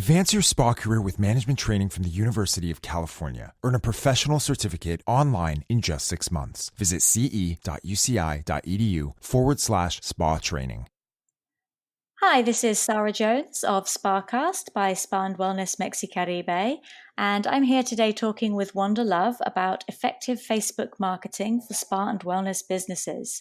Advance your spa career with management training from the University of California. Earn a professional certificate online in just 6 months. Visit ce.uci.edu/spa training. Hi, this is Sarah Jones of SpaCast by Spa and Wellness Mexicaribe, and I'm here today talking with Wanda Love about effective Facebook marketing for spa and wellness businesses.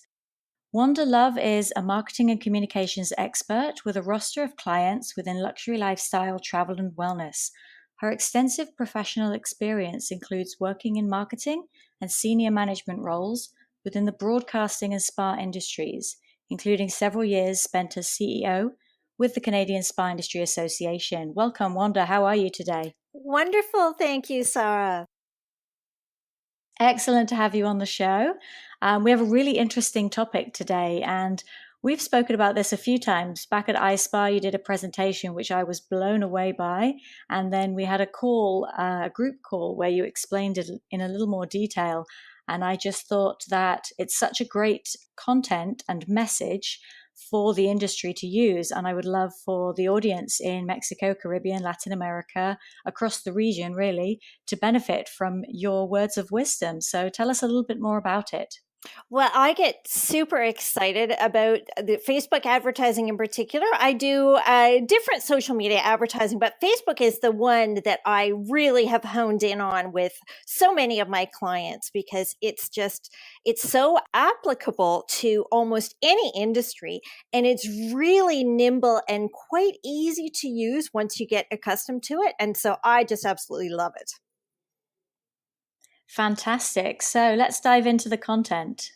Wanda Love is a marketing and communications expert with a roster of clients within luxury lifestyle, travel, and wellness. Her extensive professional experience includes working in marketing and senior management roles within the broadcasting and spa industries, including several years spent as CEO with the Canadian Spa Industry Association. Welcome, Wanda. How are you today? Wonderful. Thank you, Sarah. Excellent to have you on the show. We have a really interesting topic today, and we've spoken about this a few times. Back at iSpa, you did a presentation which I was blown away by, and then we had a call, a group call, where you explained it in a little more detail. And I just thought that it's such a great content and message for the industry to use. And I would love for the audience in Mexico, Caribbean, Latin America, across the region, really, to benefit from your words of wisdom. So tell us a little bit more about it. Well, I get super excited about the Facebook advertising in particular. I do different social media advertising, but Facebook is the one that I really have honed in on with so many of my clients because it's so applicable to almost any industry. And it's really nimble and quite easy to use once you get accustomed to it. And so I just absolutely love it. Fantastic. So let's dive into the content.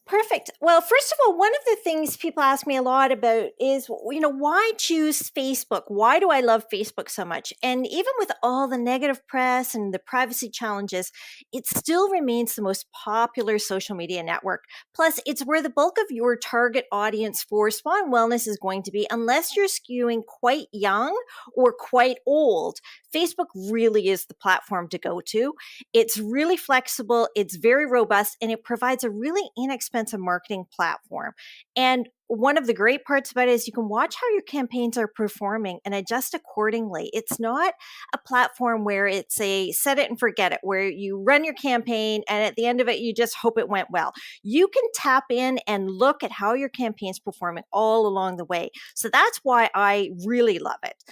Perfect. Well, first of all, one of the things people ask me a lot about is, why choose Facebook? Why do I love Facebook so much? And even with all the negative press and the privacy challenges, it still remains the most popular social media network. Plus, it's where the bulk of your target audience for spa and wellness is going to be, unless you're skewing quite young or quite old. Facebook really is the platform to go to. It's really flexible, it's very robust, and it provides a really inexpensive marketing platform. And one of the great parts about it is you can watch how your campaigns are performing and adjust accordingly. It's not a platform where it's a set it and forget it, where you run your campaign and at the end of it, you just hope it went well. You can tap in and look at how your campaign's performing all along the way. So that's why I really love it.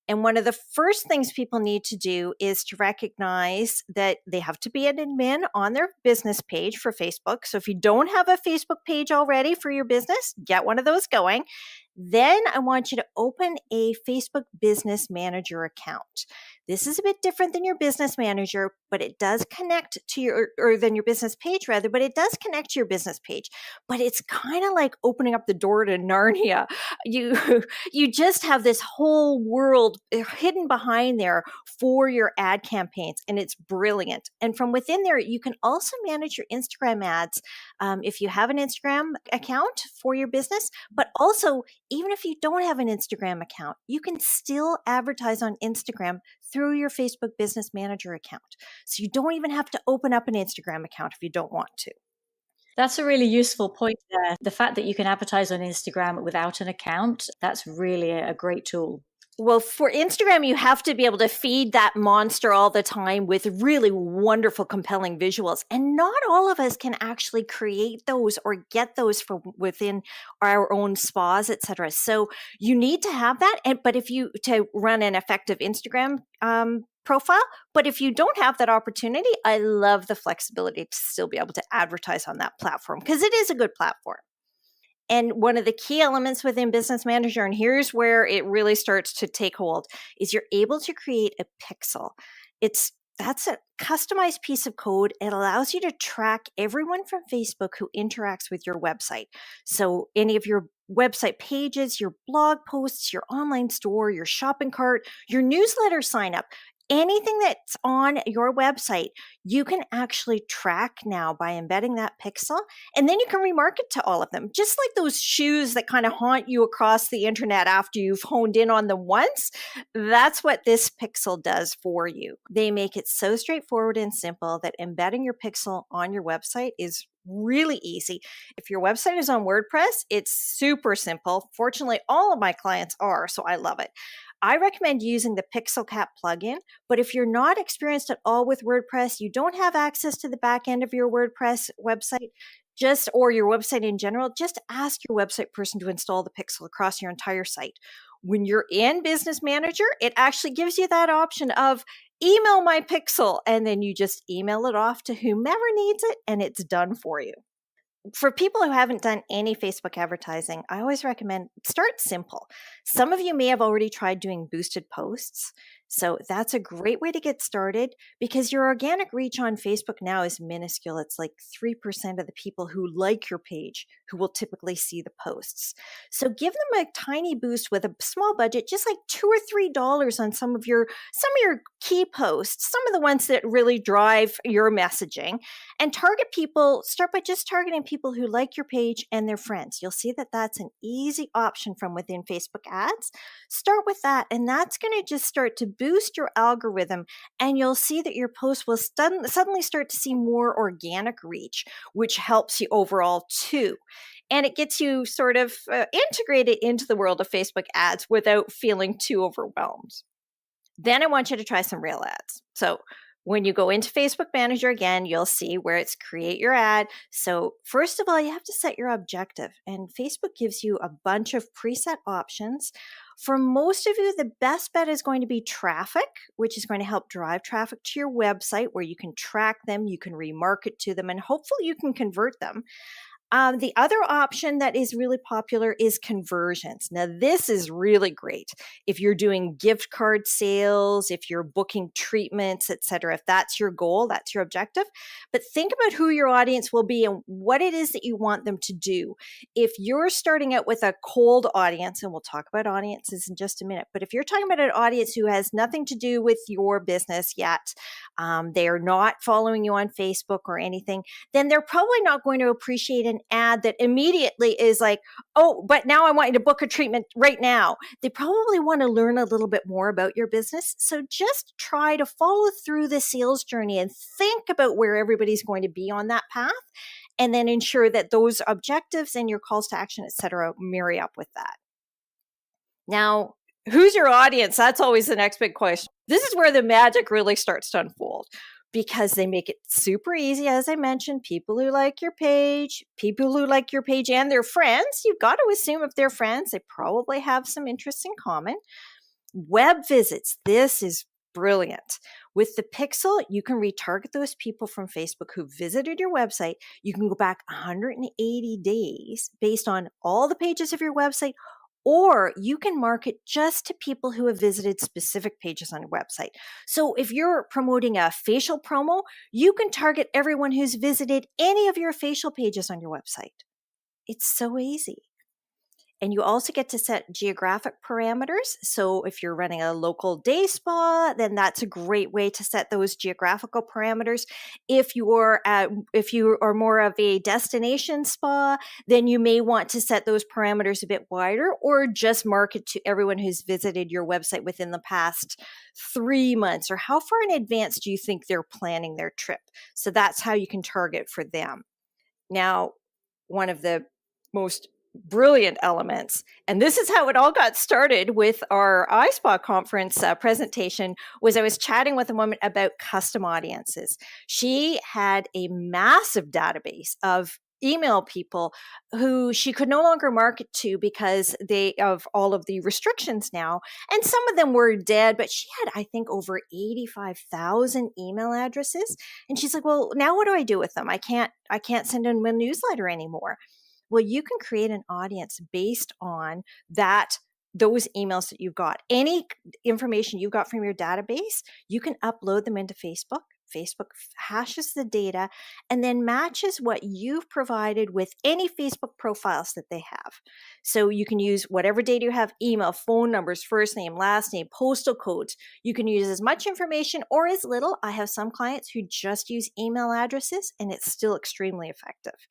And one of the first things people need to do is to recognize that they have to be an admin on their business page for Facebook. So if you don't have a Facebook page already for your business, get one of those going. Then I want you to open a Facebook Business Manager account. This is a bit different than your business manager, but it does connect to than your business page rather, but it does connect to your business page. But it's kind of like opening up the door to Narnia. You just have this whole world hidden behind there for your ad campaigns, and it's brilliant. And from within there, you can also manage your Instagram ads if you have an Instagram account for your business, but also even if you don't have an Instagram account, you can still advertise on Instagram through your Facebook Business Manager account. So you don't even have to open up an Instagram account if you don't want to. That's a really useful point there. The fact that you can advertise on Instagram without an account, that's really a great tool. Well, for Instagram, you have to be able to feed that monster all the time with really wonderful, compelling visuals. And not all of us can actually create those or get those from within our own spas, et cetera. So you need to have that. But to run an effective Instagram profile. But if you don't have that opportunity, I love the flexibility to still be able to advertise on that platform because it is a good platform. And one of the key elements within Business Manager, and here's where it really starts to take hold, is you're able to create a pixel. That's a customized piece of code. It allows you to track everyone from Facebook who interacts with your website. So any of your website pages, your blog posts, your online store, your shopping cart, your newsletter sign up, anything that's on your website, you can actually track now by embedding that pixel. And then you can remarket to all of them. Just like those shoes that kind of haunt you across the internet after you've honed in on them once, that's what this pixel does for you. They make it so straightforward and simple that embedding your pixel on your website is really easy. If your website is on WordPress, it's super simple. Fortunately, all of my clients are, so I love it. I recommend using the PixelCap plugin, but if you're not experienced at all with WordPress, you don't have access to the back end of your WordPress website, or your website in general, just ask your website person to install the Pixel across your entire site. When you're in Business Manager, it actually gives you that option of email my Pixel, and then you just email it off to whomever needs it, and it's done for you. For people who haven't done any Facebook advertising, I always recommend start simple. Some of you may have already tried doing boosted posts. So that's a great way to get started because your organic reach on Facebook now is minuscule. It's like 3% of the people who like your page who will typically see the posts. So give them a tiny boost with a small budget, just like $2 or $3 on some of your key posts, some of the ones that really drive your messaging, and target people. Start by just targeting people who like your page and their friends. You'll see that that's an easy option from within Facebook ads. Start with that, and that's going to just start to boost your algorithm, and you'll see that your post will suddenly start to see more organic reach, which helps you overall too. And it gets you sort of integrated into the world of Facebook ads without feeling too overwhelmed. Then I want you to try some real ads. So when you go into Facebook Manager again, you'll see where it's create your ad. So first of all, you have to set your objective, and Facebook gives you a bunch of preset options. For most of you, the best bet is going to be traffic, which is going to help drive traffic to your website where you can track them, you can remarket to them, and hopefully you can convert them. The other option that is really popular is conversions. Now, this is really great if you're doing gift card sales, if you're booking treatments, etc. If that's your goal, that's your objective. But think about who your audience will be and what it is that you want them to do. If you're starting out with a cold audience, and we'll talk about audiences in just a minute, but if you're talking about an audience who has nothing to do with your business yet, they are not following you on Facebook or anything, then they're probably not going to appreciate an ad that immediately is like, oh, but now I want you to book a treatment right now. They probably want to learn a little bit more about your business. So just try to follow through the sales journey and think about where everybody's going to be on that path, and then ensure that those objectives and your calls to action, et cetera, marry up with that. Now, who's your audience? That's always the next big question. This is where the magic really starts to unfold, because they make it super easy. As I mentioned, people who like your page and their friends, you've got to assume if they're friends, they probably have some interests in common. Web visits, this is brilliant. With the Pixel, you can retarget those people from Facebook who visited your website. You can go back 180 days based on all the pages of your website, or you can market just to people who have visited specific pages on your website. So if you're promoting a facial promo, you can target everyone who's visited any of your facial pages on your website. It's so easy. And you also get to set geographic parameters. So if you're running a local day spa, then that's a great way to set those geographical parameters. If you are more of a destination spa, then you may want to set those parameters a bit wider, or just market to everyone who's visited your website within the past 3 months, or how far in advance do you think they're planning their trip? So that's how you can target for them. Now, one of the most brilliant elements, and this is how it all got started with our iSpa conference presentation, was I was chatting with a woman about custom audiences. She had a massive database of email people who she could no longer market to because of all of the restrictions now. And some of them were dead, but she had, I think, over 85,000 email addresses. And she's like, well, now what do I do with them? I can't send them a newsletter anymore. Well, you can create an audience based on those emails that you've got. Any information you've got from your database, you can upload them into Facebook. Facebook hashes the data and then matches what you've provided with any Facebook profiles that they have. So you can use whatever data you have: email, phone numbers, first name, last name, postal codes. You can use as much information or as little. I have some clients who just use email addresses, and it's still extremely effective.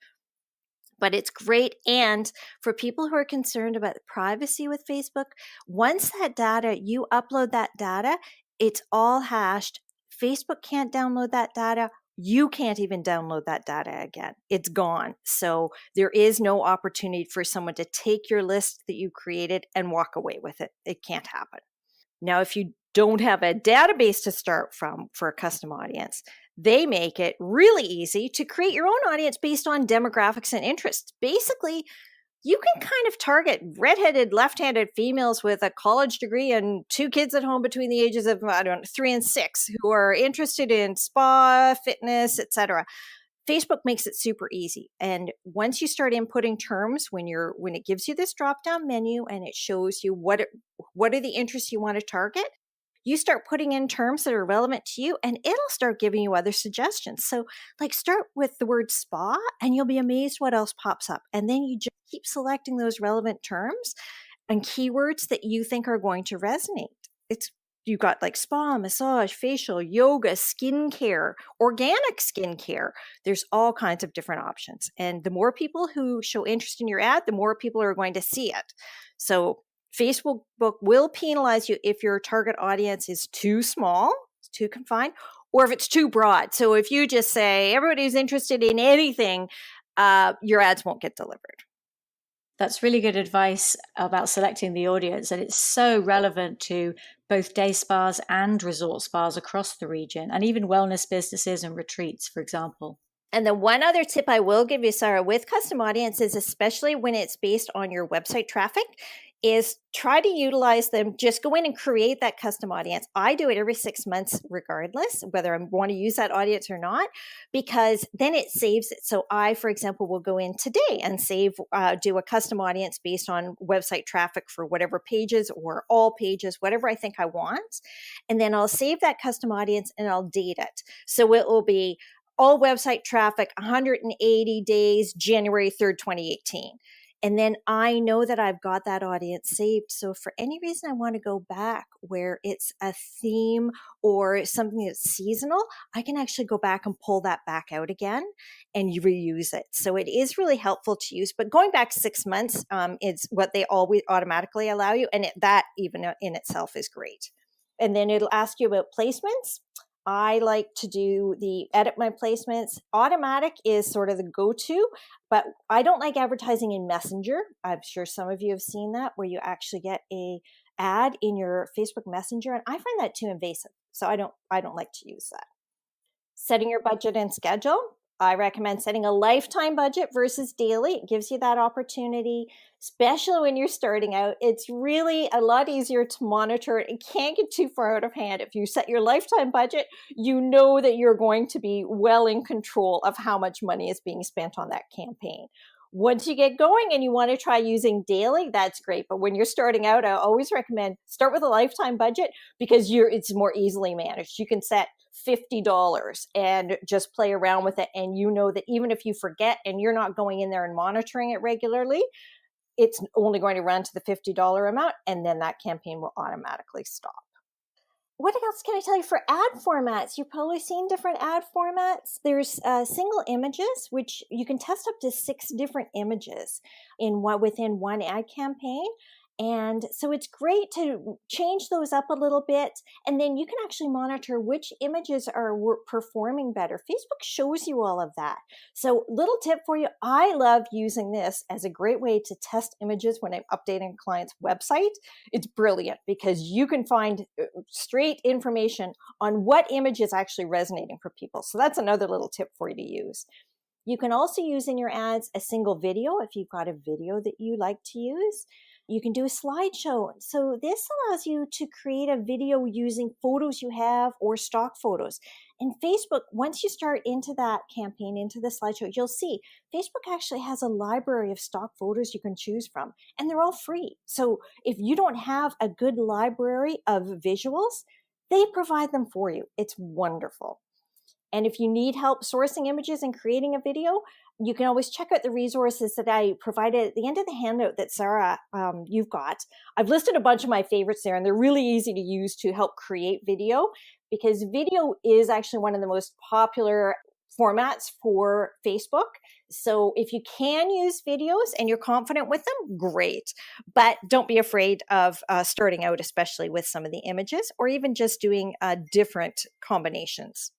But it's great. And for people who are concerned about privacy with Facebook, once you upload that data, it's all hashed. Facebook can't download that data. you can't even download that data again. It's gone. So there is no opportunity for someone to take your list that you created and walk away with it. It can't happen. Now, if you don't have a database to start from for a custom audience, they make it really easy to create your own audience based on demographics and interests. Basically, you can kind of target redheaded, left-handed females with a college degree and 2 kids at home between the ages of, I don't know, 3 and 6 who are interested in spa, fitness, etc. Facebook makes it super easy. And once you start inputting terms, when it gives you this drop-down menu and it shows you what are the interests you want to target, you start putting in terms that are relevant to you and it'll start giving you other suggestions. So like start with the word spa and you'll be amazed what else pops up. And then you just keep selecting those relevant terms and keywords that you think are going to resonate. You've got like spa, massage, facial, yoga, skincare, organic skincare. There's all kinds of different options. And the more people who show interest in your ad, the more people are going to see it. So Facebook will penalize you if your target audience is too small, too confined, or if it's too broad. So if you just say everybody who's interested in anything, your ads won't get delivered. That's really good advice about selecting the audience. And it's so relevant to both day spas and resort spas across the region, and even wellness businesses and retreats, for example. And then one other tip I will give you, Sarah, with custom audiences, especially when it's based on your website traffic, is try to utilize them. Just go in and create that custom audience. I do it every 6 months, regardless whether I want to use that audience or not, because then it saves it. So I, for example, will go in today and do a custom audience based on website traffic for whatever pages or all pages, whatever I think I want. And then I'll save that custom audience and I'll date it. So it will be all website traffic, 180 days, January 3rd, 2018. And then I know that I've got that audience saved. So for any reason I want to go back where it's a theme or something that's seasonal, I can actually go back and pull that back out again and reuse it. So it is really helpful to use. But going back 6 months is what they always automatically allow you. And that even in itself is great. And then it'll ask you about placements. I like to edit my placements. Automatic is sort of the go-to, but I don't like advertising in Messenger. I'm sure some of you have seen that, where you actually get a ad in your Facebook Messenger, and I find that too invasive. So I don't like to use that. Setting your budget and schedule. I recommend setting a lifetime budget versus daily. It gives you that opportunity, especially when you're starting out. It's really a lot easier to monitor. It can't get too far out of hand. If you set your lifetime budget, you know that you're going to be well in control of how much money is being spent on that campaign. Once you get going and you want to try using daily, that's great. But when you're starting out, I always recommend start with a lifetime budget because it's more easily managed. You can set $50 and just play around with it. And you know that even if you forget and you're not going in there and monitoring it regularly, it's only going to run to the $50 amount. And then that campaign will automatically stop. What else can I tell you for ad formats? You've probably seen different ad formats. There's single images, which you can test up to 6 different images within one ad campaign. And so it's great to change those up a little bit. And then you can actually monitor which images are performing better. Facebook shows you all of that. So little tip for you. I love using this as a great way to test images when I'm updating a client's website. It's brilliant because you can find straight information on what image is actually resonating for people. So that's another little tip for you to use. You can also use in your ads a single video if you've got a video that you like to use. You can do a slideshow. So this allows you to create a video using photos you have or stock photos. And Facebook, once you start into that campaign, into the slideshow, you'll see Facebook actually has a library of stock photos you can choose from, and they're all free. So if you don't have a good library of visuals, they provide them for you. It's wonderful. And if you need help sourcing images and creating a video, you can always check out the resources that I provided at the end of the handout that Sarah, you've got. I've listed a bunch of my favorites there, and they're really easy to use to help create video because video is actually one of the most popular formats for Facebook. So if you can use videos and you're confident with them, great. But don't be afraid of starting out, especially with some of the images or even just doing different combinations.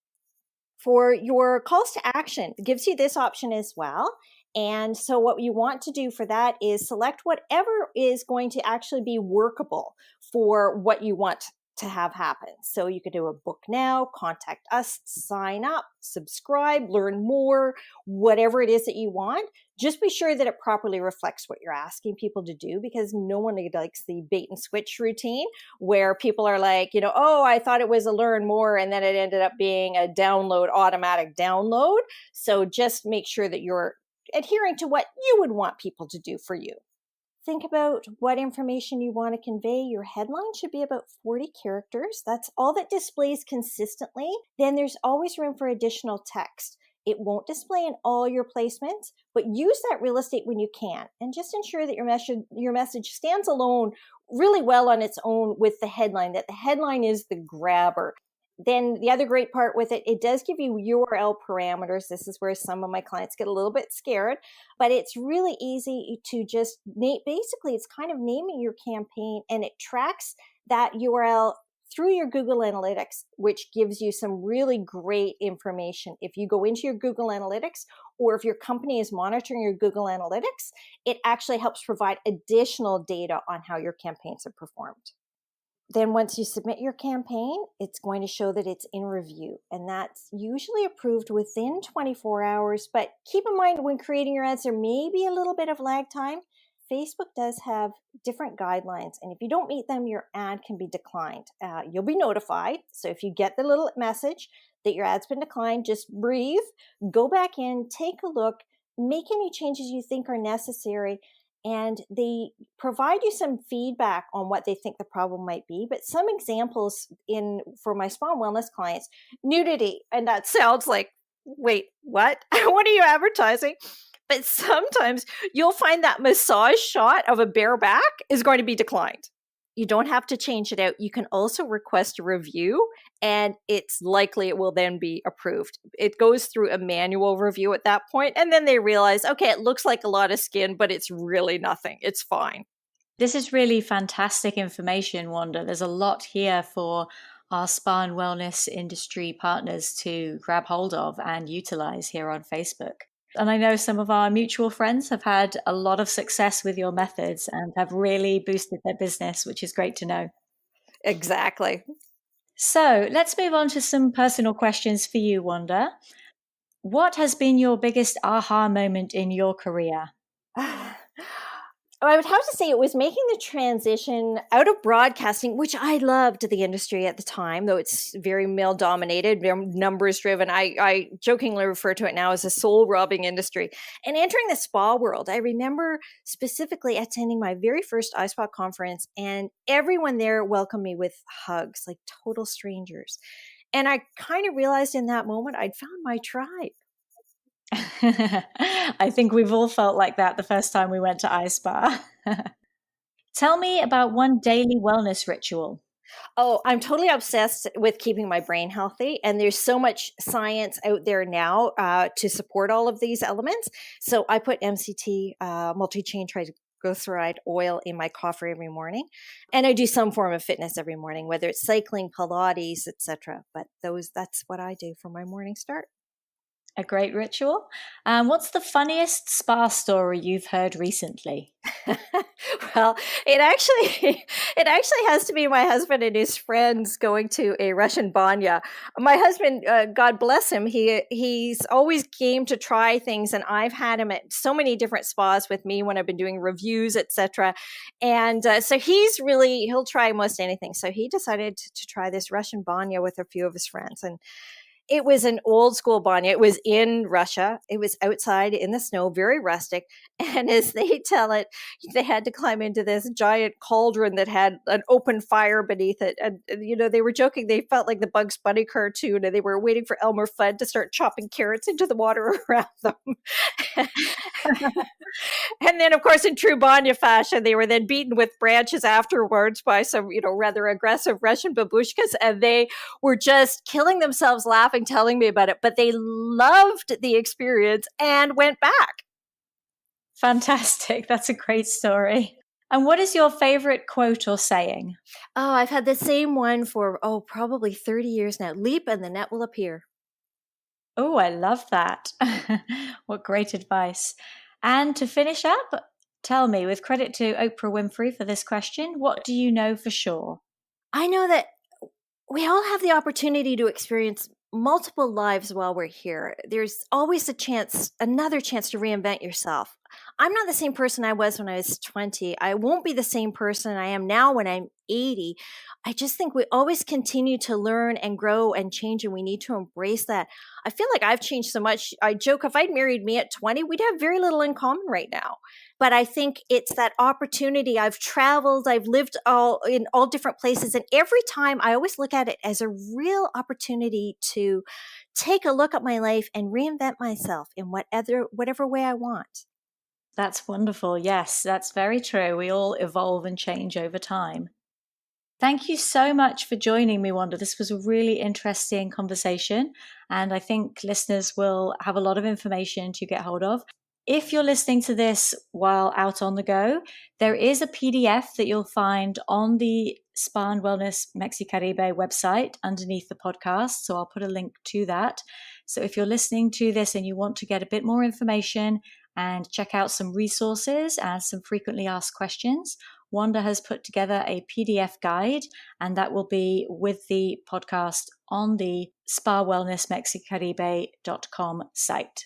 For your calls to action, it gives you this option as well. And so what you want to do for that is select whatever is going to actually be workable for what you want to have happen. So you could do a book now, contact us, sign up, subscribe, learn more, whatever it is that you want. Just be sure that it properly reflects what you're asking people to do, because no one likes the bait and switch routine where people are like, oh, I thought it was a learn more, and then it ended up being a automatic download. So just make sure that you're adhering to what you would want people to do for you. Think about what information you want to convey. Your headline should be about 40 characters. That's all that displays consistently. Then there's always room for additional text. It won't display in all your placements, but use that real estate when you can. And just ensure that your message stands alone really well on its own with the headline, that the headline is the grabber. Then the other great part with it, it does give you URL parameters. This is where some of my clients get a little bit scared, but it's really easy to just basically it's kind of naming your campaign, and it tracks that URL through your Google Analytics, which gives you some really great information. If you go into your Google Analytics, or if your company is monitoring your Google Analytics, it actually helps provide additional data on how your campaigns have performed. Then once you submit your campaign, it's going to show that it's in review, and that's usually approved within 24 hours. But keep in mind, when creating your ads, there may be a little bit of lag time. Facebook does have different guidelines, and if you don't meet them, your ad can be declined. You'll be notified. So if you get the little message that your ad's been declined, just breathe, go back in, take a look, make any changes you think are necessary, and they provide you some feedback on what they think the problem might be. But some examples for my spa and wellness clients, nudity. And that sounds like, wait, what? What are you advertising? But sometimes you'll find that massage shot of a bare back is going to be declined. You don't have to change it out. You can also request a review, and it's likely it will then be approved. It goes through a manual review at that point, and then they realize, okay, it looks like a lot of skin, but it's really nothing. It's fine. This is really fantastic information, Wanda. There's a lot here for our spa and wellness industry partners to grab hold of and utilize here on Facebook. And I know some of our mutual friends have had a lot of success with your methods and have really boosted their business, which is great to know. Exactly. So let's move on to some personal questions for you, Wanda. What has been your biggest aha moment in your career? I would have to say it was making the transition out of broadcasting, which I loved the industry at the time, though it's very male dominated, very numbers driven. I jokingly refer to it now as a soul robbing industry. And entering the spa world, I remember specifically attending my very first iSpa conference, and everyone there welcomed me with hugs, like total strangers. And I kind of realized in that moment I'd found my tribe. I think we've all felt like that the first time we went to iSpa. Tell me about one daily wellness ritual. Oh, I'm totally obsessed with keeping my brain healthy. And there's so much science out there now to support all of these elements. So I put MCT, multi-chain triglyceride oil, in my coffee every morning. And I do some form of fitness every morning, whether it's cycling, Pilates, etc. But that's what I do for my morning start. A great ritual. What's the funniest spa story you've heard recently? Well, it actually has to be my husband and his friends going to a Russian banya. My husband, God bless him, he's always game to try things, and I've had him at so many different spas with me when I've been doing reviews, etc. And so he'll try most anything. So he decided to try this Russian banya with a few of his friends, and it was an old school banya. It was in Russia. It was outside in the snow, very rustic. And as they tell it, they had to climb into this giant cauldron that had an open fire beneath it. And they were joking. They felt like the Bugs Bunny cartoon, and they were waiting for Elmer Fudd to start chopping carrots into the water around them. And then, of course, in true banya fashion, they were then beaten with branches afterwards by some, rather aggressive Russian babushkas. And they were just killing themselves laughing, telling me about it. But they loved the experience and went back. Fantastic. That's a great story. And what is your favorite quote or saying? Oh, I've had the same one for, probably 30 years now. Leap and the net will appear. Oh, I love that. What great advice. And to finish up, tell me, with credit to Oprah Winfrey for this question, what do you know for sure? I know that we all have the opportunity to experience multiple lives while we're here. There's always another chance to reinvent yourself. I'm not the same person I was when I was 20. I won't be the same person I am now when I'm 80. I just think we always continue to learn and grow and change, and we need to embrace that. I feel like I've changed so much. I joke if I'd married me at 20, we'd have very little in common right now. But I think it's that opportunity. I've traveled, I've lived in all different places. And every time I always look at it as a real opportunity to take a look at my life and reinvent myself in whatever way I want. That's wonderful. Yes, that's very true. We all evolve and change over time. Thank you so much for joining me, Wanda. This was a really interesting conversation, and I think listeners will have a lot of information to get hold of. If you're listening to this while out on the go, there is a PDF that you'll find on the Spa and Wellness Mexicaribe website underneath the podcast. So I'll put a link to that. So if you're listening to this and you want to get a bit more information and check out some resources and some frequently asked questions, Wanda has put together a PDF guide, and that will be with the podcast on the spawellnessmexicaribe.com site.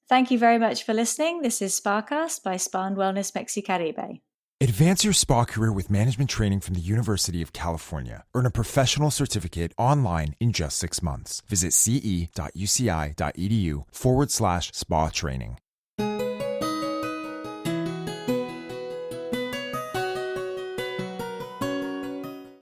Thank you very much for listening. This is Sparcast by Spa and Wellness Mexicaribe. Advance your spa career with management training from the University of California. Earn a professional certificate online in just 6 months. Visit ce.uci.edu/spa training.